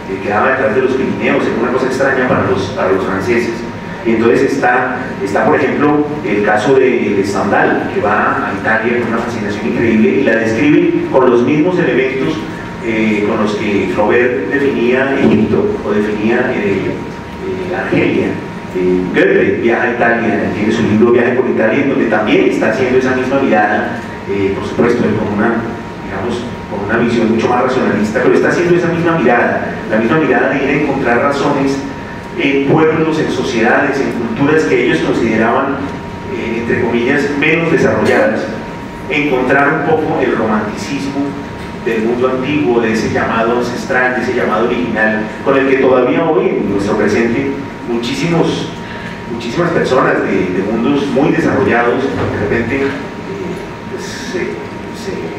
que quedaba detrás de los Pirineos, es una cosa extraña para los franceses. Y entonces está, por ejemplo, el caso de Stendhal, que va a Italia con una fascinación increíble y la describe con los mismos elementos con los que Flaubert definía Egipto o definía Argelia. Goethe viaja a Italia, tiene su libro Viaje por Italia, donde también está haciendo esa misma mirada, por supuesto, con una visión mucho más racionalista, pero está haciendo esa misma mirada, la misma mirada de ir a encontrar razones en pueblos, en sociedades, en culturas que ellos consideraban, entre comillas, menos desarrolladas, encontrar un poco el romanticismo del mundo antiguo, de ese llamado ancestral, de ese llamado original, con el que todavía hoy, en nuestro presente, muchísimas personas de mundos muy desarrollados, de repente se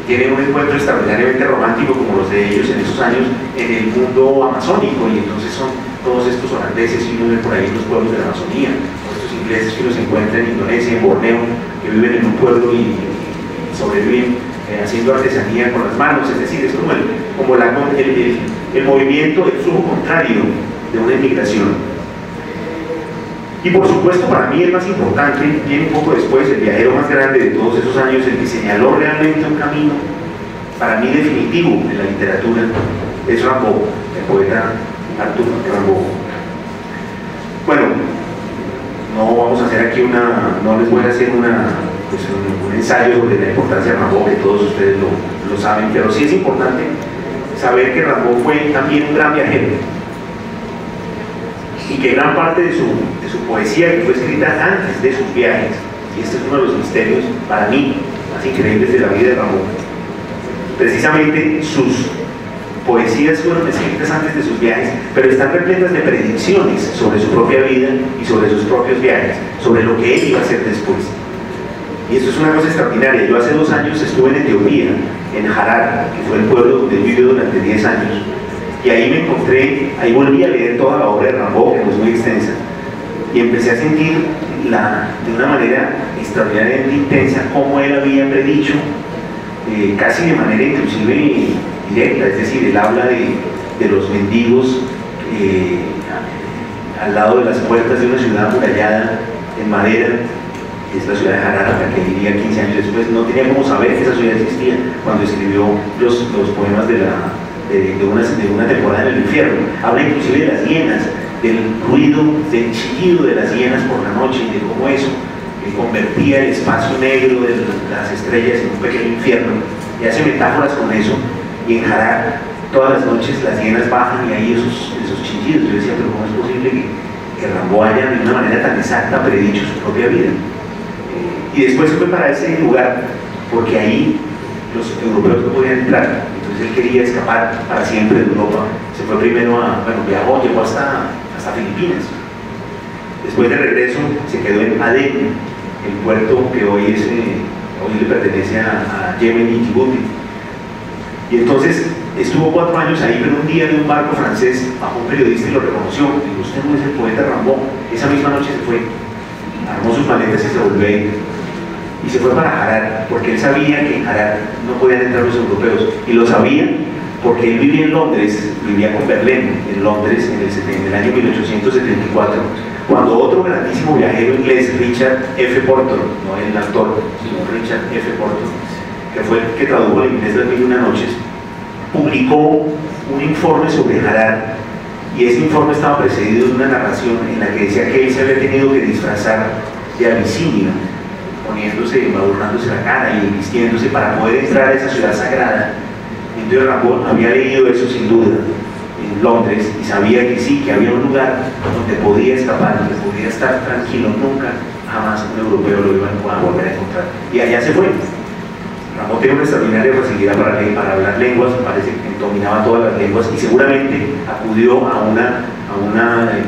tienen un encuentro extraordinariamente romántico como los de ellos en esos años en el mundo amazónico, y entonces son todos estos holandeses y uno ve por ahí los pueblos de la Amazonía, o estos ingleses que uno se encuentra en Indonesia, en Borneo, que viven en un pueblo y sobreviven haciendo artesanía con las manos, es decir, es como el movimiento, el flujo contrario de una inmigración. Y por supuesto, para mí el más importante, viene un poco después, el viajero más grande de todos esos años, el que señaló realmente un camino, para mí definitivo en la literatura, es Rimbaud, el poeta Arthur Rimbaud. Bueno, no vamos a hacer aquí no les voy a hacer un ensayo sobre la importancia de Rimbaud, que todos ustedes lo saben, pero sí es importante saber que Rimbaud fue también un gran viajero, y que gran parte de su poesía, que fue escrita antes de sus viajes, y este es uno de los misterios para mí más increíbles de la vida de Rimbaud, precisamente sus poesías fueron escritas antes de sus viajes, pero están repletas de predicciones sobre su propia vida y sobre sus propios viajes, sobre lo que él iba a hacer después. Y esto es una cosa extraordinaria. Yo hace 2 años estuve en Etiopía, en Harar, que fue el pueblo donde viví durante 10 años, y ahí volví a leer toda la obra de Rimbaud, que no es muy extensa, y empecé a sentir de una manera extraordinariamente intensa cómo él había predicho, casi de manera inclusive directa, es decir, él habla de los mendigos al lado de las puertas de una ciudad amurallada en madera, que es la ciudad de Harar, a la que vivía 15 años después. No tenía cómo saber que esa ciudad existía cuando escribió los poemas de una temporada en el infierno. Habla inclusive de las hienas, del ruido, del chillido de las hienas por la noche, y de cómo eso convertía el espacio negro de las estrellas en un pequeño infierno, y hace metáforas con eso. Y en Harar todas las noches las hienas bajan y hay esos chillidos. Yo decía, pero ¿cómo es posible que Rimbaud haya de una manera tan exacta predicho su propia vida? Y después se fue para ese lugar porque ahí los europeos no podían entrar, entonces él quería escapar para siempre de Europa. Se fue primero viajó, llegó hasta Filipinas. Después de regreso se quedó en Adén, el puerto que hoy le pertenece a Yemen y Djibouti. Y entonces estuvo 4 años ahí, pero un día de un barco francés bajó un periodista y lo reconoció. Dijo, usted no es el poeta Rimbaud. Esa misma noche se fue, armó sus maletas y se volvió a ir. Y se fue para Harar, porque él sabía que en Harar no podían entrar los europeos. Y lo sabía porque él vivía en Londres, vivía con Verlaine en Londres en el año 1874, cuando otro grandísimo viajero inglés, Richard F. Porter, no el actor, sino Richard F. Porter, que fue el que tradujo al inglés Las Mil y Una Noches, publicó un informe sobre Harar, y ese informe estaba precedido de una narración en la que decía que él se había tenido que disfrazar de Abisinio, embadurnándose la cara y vistiéndose para poder entrar a esa ciudad sagrada. Entonces Rimbaud había leído eso sin duda en Londres y sabía que sí, que había un lugar donde podía escapar, donde podía estar tranquilo. Nunca, jamás un europeo lo iba a volver a encontrar. Y allá se fue. Rimbaud tenía una extraordinaria facilidad para hablar lenguas, parece que dominaba todas las lenguas, y seguramente acudió a una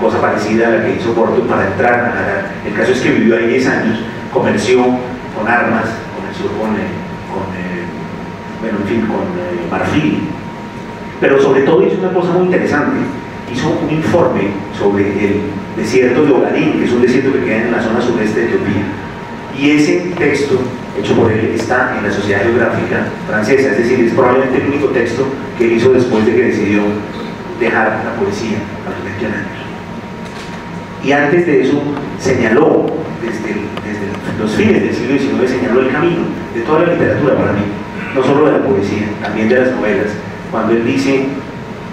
cosa parecida a la que hizo Porto para entrar a Harar. El caso es que vivió ahí 10 años, comerció con armas, comerció con marfil, pero sobre todo hizo una cosa muy interesante. Hizo un informe sobre el desierto de Ogaden, que es un desierto que queda en la zona sureste de Etiopía, y ese texto hecho por él está en la Sociedad Geográfica Francesa, es decir, es probablemente el único texto que él hizo después de que decidió dejar la poesía a los 21 años. Y antes de eso señaló, desde los fines del siglo XIX, señaló el camino de toda la literatura para mí, no solo de la poesía, también de las novelas. Cuando él dice,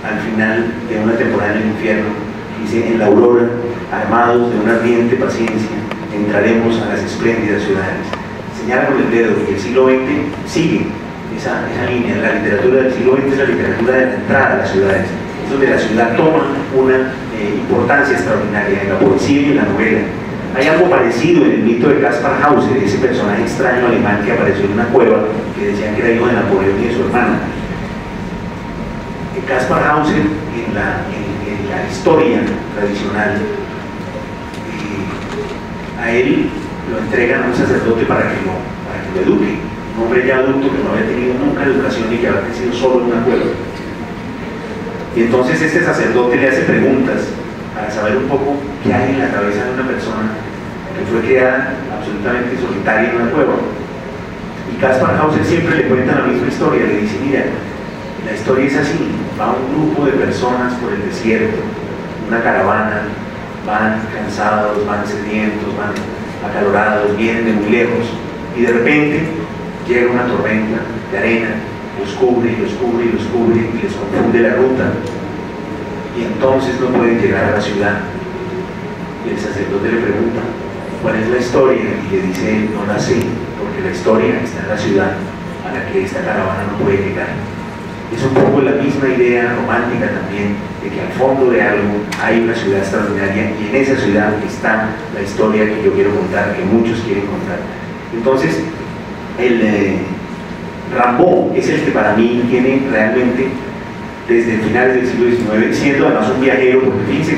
al final de una temporada en el infierno, dice, en la aurora, armados de una ardiente paciencia, entraremos a las espléndidas ciudades. Señala con el dedo que el siglo XX sigue esa línea. La literatura del siglo XX es la literatura de la entrada a las ciudades, es donde la ciudad toma una importancia extraordinaria en la poesía y en la novela. Hay algo parecido en el mito de Kaspar Hauser, ese personaje extraño alemán que apareció en una cueva, que decían que era hijo de Napoleón y de su hermana. Kaspar Hauser, en la historia tradicional, a él lo entregan a un sacerdote para que lo eduque, un hombre ya adulto que no había tenido nunca educación y que había crecido solo en una cueva. Y entonces este sacerdote le hace preguntas para saber un poco qué hay en la cabeza de una persona que fue criada absolutamente solitaria en una cueva. Y Kaspar Hauser siempre le cuenta la misma historia, le dice, mira, la historia es así, va un grupo de personas por el desierto, una caravana, van cansados, van sedientos, van acalorados, vienen de muy lejos, y de repente llega una tormenta de arena, los cubre, y les confunde la ruta, y entonces no pueden llegar a la ciudad. Y el sacerdote le pregunta, ¿cuál es la historia? Y le dice él, no la sé, porque la historia está en la ciudad a la que esta caravana no puede llegar. Es un poco la misma idea romántica también, de que al fondo de algo hay una ciudad extraordinaria y en esa ciudad está la historia que yo quiero contar, que muchos quieren contar. Entonces, Rimbaud es el que para mí tiene realmente, desde finales del siglo XIX, siendo además un viajero, porque fíjense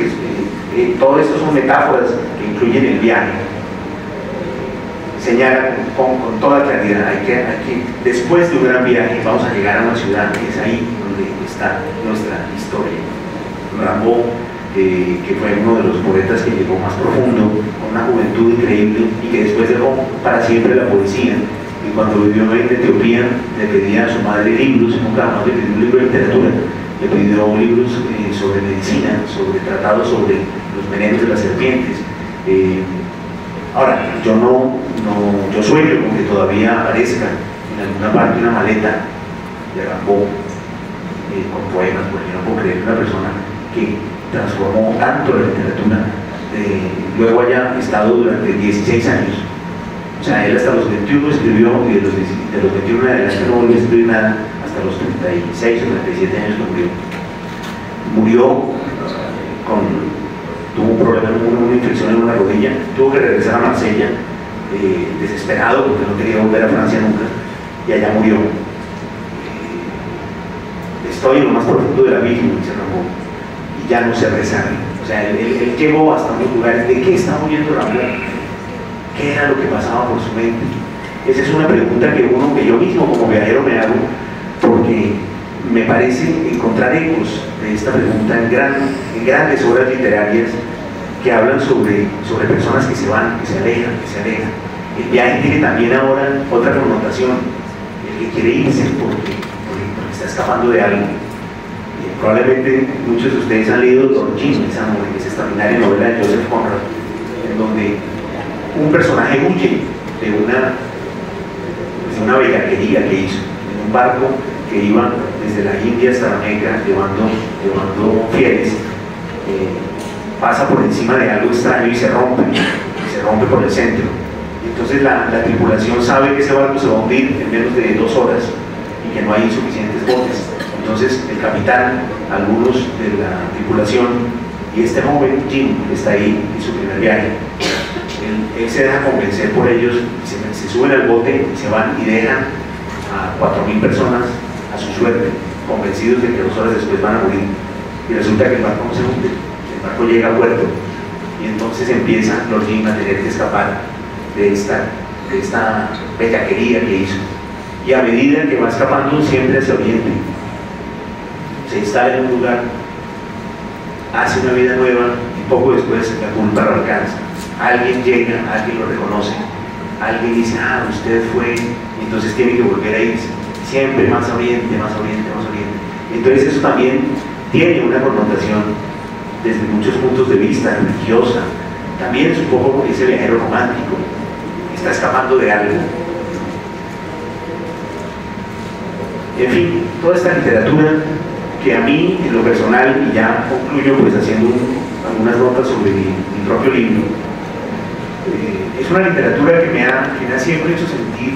que todo esto son metáforas que incluyen el viaje, señala con toda claridad, hay que, después de un gran viaje vamos a llegar a una ciudad que es ahí donde está nuestra historia. Rimbaud, que fue uno de los poetas que llegó más profundo, con una juventud increíble y que después dejó para siempre la poesía. Y cuando vivió en Etiopía le pedía a su madre libros, nunca más le pidió un libro de literatura, le pidió libros sobre medicina, sobre tratados sobre los venenos de las serpientes. Ahora, yo sueño con que todavía aparezca en alguna parte una maleta de Rimbaud con poemas, porque no puedo creer una persona que transformó tanto la literatura, luego haya estado durante 16 años. O sea, él hasta los 21 escribió, y de los 21 en adelante no volvió a escribir nada hasta los 36 o 37 años que murió. Tuvo un problema, una infección en una rodilla, tuvo que regresar a Marsella, desesperado porque no quería volver a Francia nunca, y allá murió. Estoy en lo más profundo del abismo, dice Rimbaud, y ya no sé rezar. O sea, él llegó hasta unos lugares. ¿De qué está muriendo Rimbaud? ¿Qué era lo que pasaba por su mente? Esa es una pregunta que yo mismo como viajero me hago, porque me parece encontrar ecos de esta pregunta en grandes obras literarias que hablan sobre personas que se van, que se alejan. El viaje tiene también ahora otra connotación, el que quiere irse porque está escapando de algo. Probablemente muchos de ustedes han leído Don Jim, esa extraordinaria novela de Joseph Conrad, en donde un personaje huye de una bellaquería que hizo en un barco que iba desde la India hasta la Meca llevando fieles, pasa por encima de algo extraño y se rompe por el centro. Entonces la tripulación sabe que ese barco se va a hundir en menos de 2 horas y que no hay suficientes botes. Entonces el capitán, algunos de la tripulación y este joven Jim que está ahí en su primer viaje, él se deja convencer por ellos, se suben al bote y se van y dejan a 4.000 personas a su suerte, convencidos de que 2 horas después van a morir. Y resulta que el barco no se hunde, el barco llega a puerto, y entonces empieza Lord Jim a tener que escapar de esta bellaquería que hizo. Y a medida que va escapando siempre hacia oriente, se instala en un lugar, hace una vida nueva y poco después la culpa lo alcanza. Alguien llega, alguien lo reconoce, alguien dice, usted fue, y entonces tiene que volver a irse, siempre más a oriente. Entonces eso también tiene una connotación desde muchos puntos de vista, religiosa, también es un poco ese viajero romántico, está escapando de algo. En fin, toda esta literatura que a mí, en lo personal, y ya concluyo pues haciendo algunas notas sobre mi propio libro, es una literatura que me ha siempre hecho sentir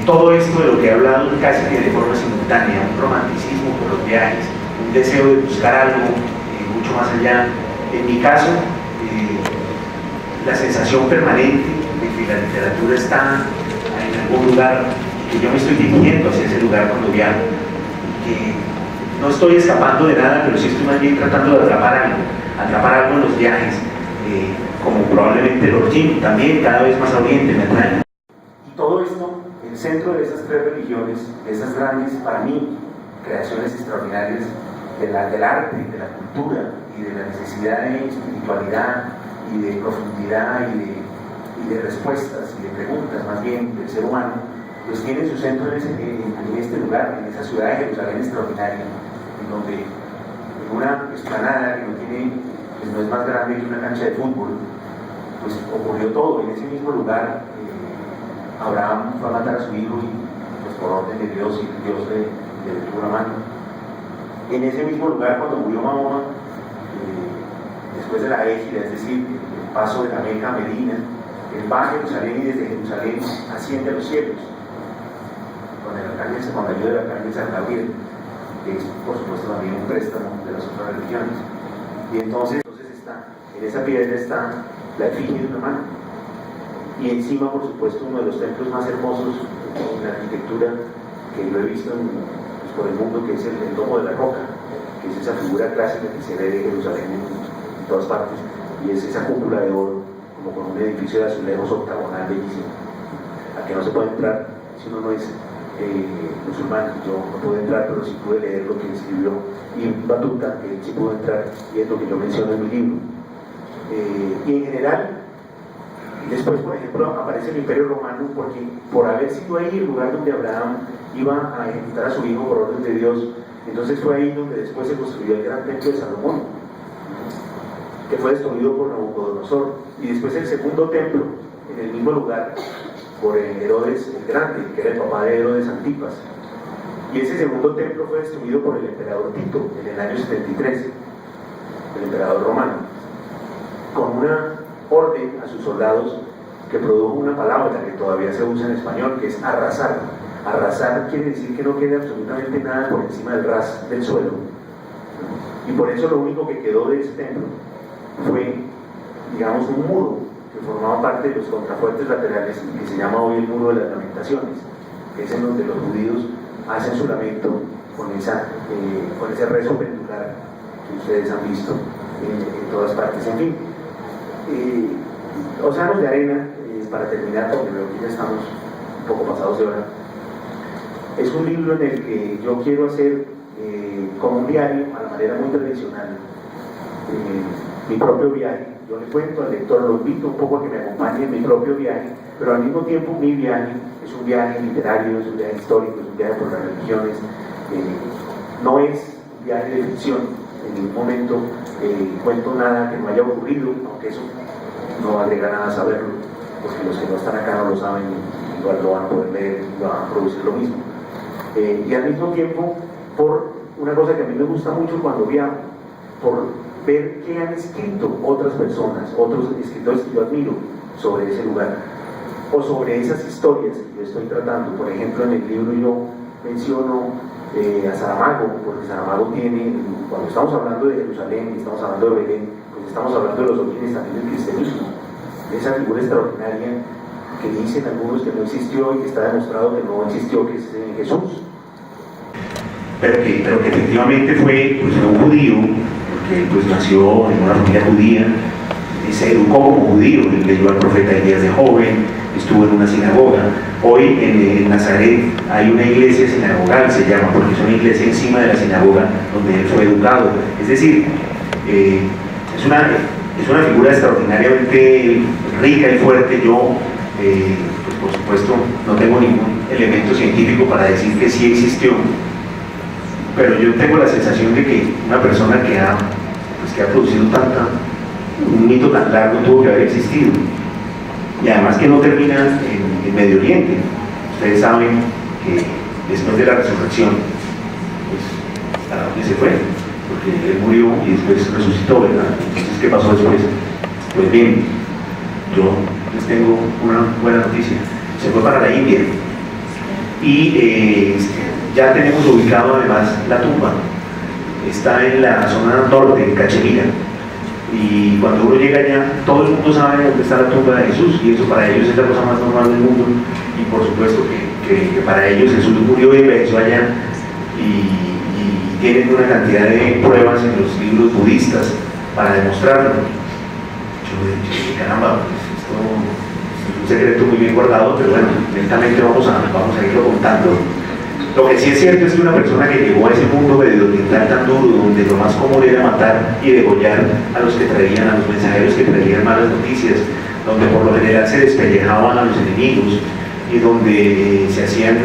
todo esto de lo que he hablado casi que de forma simultánea, un romanticismo por los viajes, un deseo de buscar algo mucho más allá. En mi caso, la sensación permanente de que la literatura está en algún lugar, que yo me estoy dirigiendo hacia ese lugar cuando viajo, que no estoy escapando de nada, pero sí estoy más bien tratando de atrapar algo en los viajes, como probablemente el Orgín, también cada vez más a oriente me atrae. Y todo esto, el centro de esas tres religiones, de esas grandes, para mí, creaciones extraordinarias del arte, de la cultura y de la necesidad de espiritualidad y de profundidad y de respuestas y de preguntas más bien del ser humano, pues tiene su centro en este lugar, en esa ciudad de Jerusalén extraordinaria, en donde en una explanada que pues no es más grande que una cancha de fútbol, pues ocurrió todo. En ese mismo lugar Abraham fue a matar a su hijo y pues por orden de Dios, y Dios le detuvo la mano. En ese mismo lugar, cuando murió Mahoma, después de la égida, es decir, el paso de la Meca a Medina, él va a Jerusalén y desde Jerusalén asciende a los cielos con la ayuda del arcángel San Gabriel, que es por supuesto también un préstamo de las otras religiones. Y entonces en esa piedra está la efigie de una mano, y encima, por supuesto, uno de los templos más hermosos en la arquitectura que lo he visto por el mundo, que es el Domo de la Roca, que es esa figura clásica que se ve de Jerusalén en todas partes, y es esa cúpula de oro, como con un edificio de azulejos octagonal bellísimo, a que no se puede entrar si uno no es musulmán. Yo no pude entrar, pero sí pude leer lo que escribió Ibn Battuta, que sí pudo entrar, y es lo que yo menciono en mi libro. Y en general, después, por ejemplo, aparece el Imperio Romano, porque por haber sido ahí el lugar donde Abraham iba a ejecutar a su hijo por orden de Dios, entonces fue ahí donde después se construyó el gran templo de Salomón, que fue destruido por Nabucodonosor, y después el segundo templo, en el mismo lugar, por Herodes el Grande, que era el papá de Herodes Antipas. Y ese segundo templo fue destruido por el emperador Tito en el año 73, el emperador romano, con una orden a sus soldados que produjo una palabra que todavía se usa en español, que es arrasar. Arrasar quiere decir que no quede absolutamente nada por encima del ras del suelo. Y por eso lo único que quedó de ese templo fue, digamos, un muro que formaba parte de los contrafuertes laterales, que se llama hoy el Muro de las Lamentaciones, que es en donde los judíos hacen su lamento con ese rezo pendular que ustedes han visto en todas partes. En fin, Océanos de Arena, para terminar, porque veo que ya estamos un poco pasados de hora, es un libro en el que yo quiero hacer como un diario, a la manera muy tradicional, mi propio viaje. Yo le cuento al lector, lo invito un poco a que me acompañe en mi propio viaje, pero al mismo tiempo mi viaje es un viaje literario, es un viaje histórico, es un viaje por las religiones, no es un viaje de ficción. En ningún momento cuento nada que no haya ocurrido, aunque eso no agrega nada a saberlo, porque los que no están acá no lo saben, igual lo van a poder leer y van a producir lo mismo. Y al mismo tiempo, por una cosa que a mí me gusta mucho cuando viajo, por ver qué han escrito otras personas, otros escritores que yo admiro sobre ese lugar, o sobre esas historias que yo estoy tratando. Por ejemplo, en el libro yo menciono a Saramago, porque Saramago tiene, cuando estamos hablando de Jerusalén y estamos hablando de Belén, pues estamos hablando de los orígenes también del cristianismo, de esa figura extraordinaria que dicen algunos que no existió y que está demostrado que no existió, que es Jesús. Pero que efectivamente fue pues, un judío, porque pues, nació en una familia judía, se educó como judío, leyó al profeta Elías de joven, estuvo en una sinagoga. Hoy en Nazaret hay una iglesia sinagogal, se llama, porque es una iglesia encima de la sinagoga donde él fue educado. Es decir, es una figura extraordinariamente rica y fuerte. Yo, pues por supuesto, no tengo ningún elemento científico para decir que sí existió, pero yo tengo la sensación de que una persona que ha producido un mito tan largo tuvo que haber existido, y además que no termina en Medio Oriente. Ustedes saben que después de la resurrección, pues, ¿a dónde se fue? Porque él murió y después resucitó, ¿verdad? Entonces, ¿qué pasó después? Pues bien, yo les tengo una buena noticia. Se fue para la India, y ya tenemos ubicado además la tumba. Está en la zona norte, en Cachemira, y cuando uno llega allá, todo el mundo sabe dónde está la tumba de Jesús, y eso para ellos es la cosa más normal del mundo, y por supuesto que para ellos Jesús murió y venció allá, y tienen una cantidad de pruebas en los libros budistas para demostrarlo. Yo dije, caramba, pues esto es un secreto muy bien guardado, pero bueno, lentamente vamos a irlo contando. Lo que sí es cierto es que una persona que llegó a ese mundo medioambiental tan duro, donde lo más común era matar y degollar a los que traían, a los mensajeros que traían malas noticias, donde por lo general se despellejaban a los enemigos y donde se hacían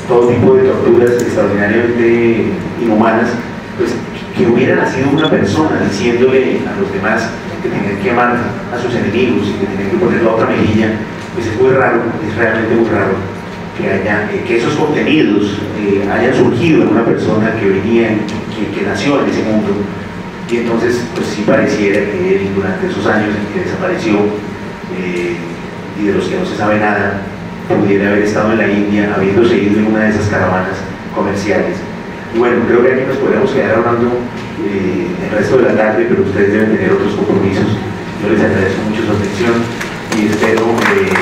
todo tipo de torturas extraordinariamente inhumanas, pues que hubiera nacido una persona diciéndole a los demás que tenían que amar a sus enemigos y que tenían que poner la otra mejilla, pues es muy raro, es realmente muy raro que esos contenidos hayan surgido en una persona que venía, que nació en ese mundo, y entonces pues sí pareciera que él durante esos años en que desapareció y de los que no se sabe nada, pudiera haber estado en la India habiéndose ido en una de esas caravanas comerciales. Y bueno, creo que aquí nos podríamos quedar hablando el resto de la tarde, pero ustedes deben tener otros compromisos. Yo les agradezco mucho su atención y espero que